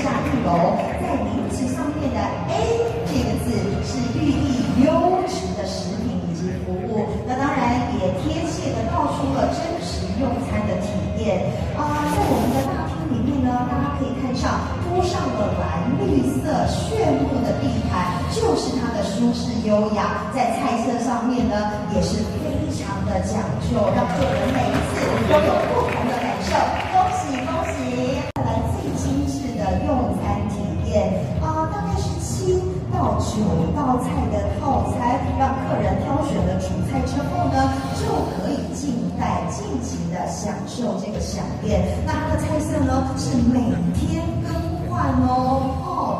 下一楼，在名字上面的 A 这个字是寓意优质的食品以及服务。那当然也贴切的道出了真实用餐的体验在我们的大厅里面呢，大家可以看上铺上了蓝绿色炫目的地毯，就是它的舒适优雅。在菜色上面呢，也是非常的讲究，让客人每一次都有不同的感受。恭喜恭喜！带来最精致的用餐体验大概是7到9道菜的套餐，让客人挑选了主菜之后呢，就可以静待尽情的享受这个飨宴。那它的菜色呢是每天更换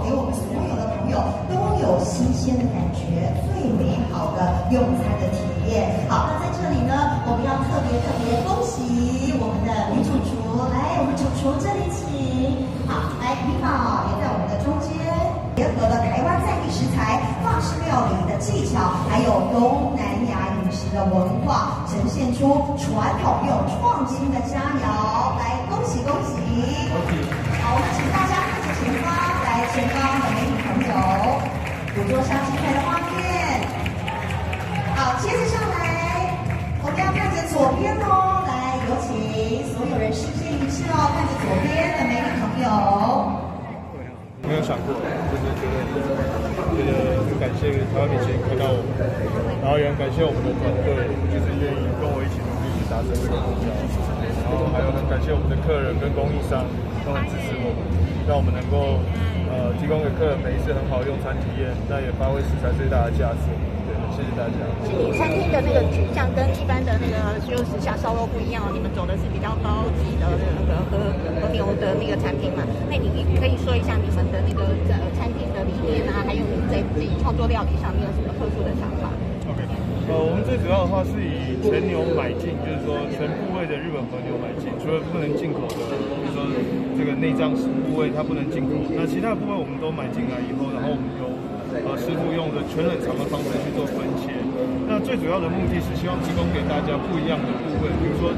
给我们所有的朋友都有新鲜的感觉，最美好的用餐的体验。好，那在这里呢，我们要特别恭喜我们的女主厨，来，我们主厨这里请。好，来，米宝也在我们的中间，结合了台湾在地食材、法式料理的技巧，还有东南亚饮食的文化，呈现出传统又创新的佳肴。来，恭喜恭喜！好，我们请大家看着前方，来，前方的美女朋友捕捉上精彩的画面。好，接着上来，我们要看着左边哦。来，有请所有人视线一致哦，看着左边的美女朋友。没有想过，就是觉得很感谢台湾米其林看到我们，然后也很感谢我们的团队，就是愿意跟我一起努力去达成这个目标，然后还有很感谢我们的客人跟供应商都很支持我们，让我们能够提供给客人每一次很好的用餐体验，那也发挥食材最大的价值。对，谢谢大家。餐厅的那个取向跟一般的那个就是下烧肉不一样你们走的是比较高级的那个和牛的那个产品嘛？那你可以说一下你们的那个餐厅的理念还有你在自己创作料理上面有什么特殊的想法 ？OK， 我们最主要的话是以全牛买进，就是说全部位的日本和牛买进，除了不能进口的，比如说这个内脏部位它不能进口，那其他部位我们都买进来以后，然后我们由师傅用的全冷藏的方式去做分切。那最主要的目的是希望提供给大家不一样的部位，比如说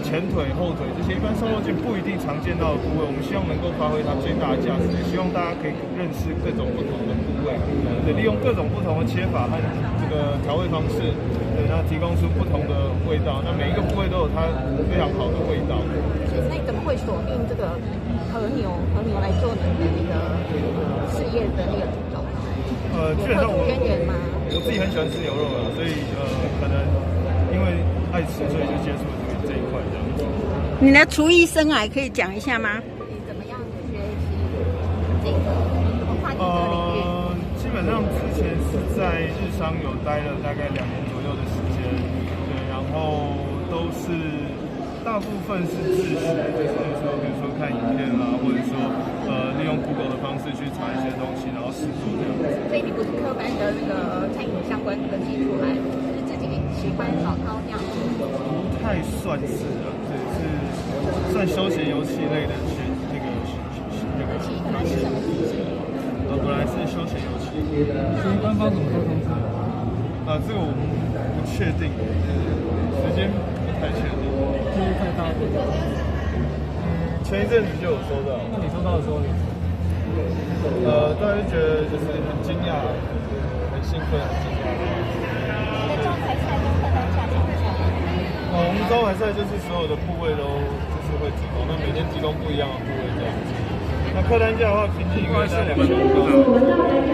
前腿、后腿这些一般烧肉店不一定常见到的部位，我们希望能够发挥它最大的价值，也希望大家可以认识各种不同的部位，对，利用各种不同的切法和这个调味方式，对，那提供出不同的味道。那每一个部位都有它非常好的味道。那你怎么会锁定这个和牛来做你的那个事业的那个主轴？基本上我自己很喜欢吃牛肉啦，所以可能因为爱吃，所以就接触了这一块这样子。你的厨艺生涯可以讲一下吗？你怎么样学习这个文化技的领域？基本上之前是在日商有待了大概2年左右的时间，对，然后都是大部分是自学，就是说比如说看影片啦，或者说利用 Google 的方式去查一些东西，然后实做这样子。所以你不是科班的那个餐饮相关的基础来，是自己喜欢烧烤这样子？不太算是啊，是算休闲游戏类的那个本来是什么机器？本来是休闲游戏。所以官方怎么说通知？这个我们不确定，时间不太确定。就是在大陆。前一阵子就有收到。那你收到的时候，当然觉得就是很惊讶，很兴奋，很惊讶。你的招牌菜跟客单价讲一下。我们招牌菜就是所有的部位都就是会提供，那每天提供不一样的部位这样子。那客单价的话，平均一个在2500。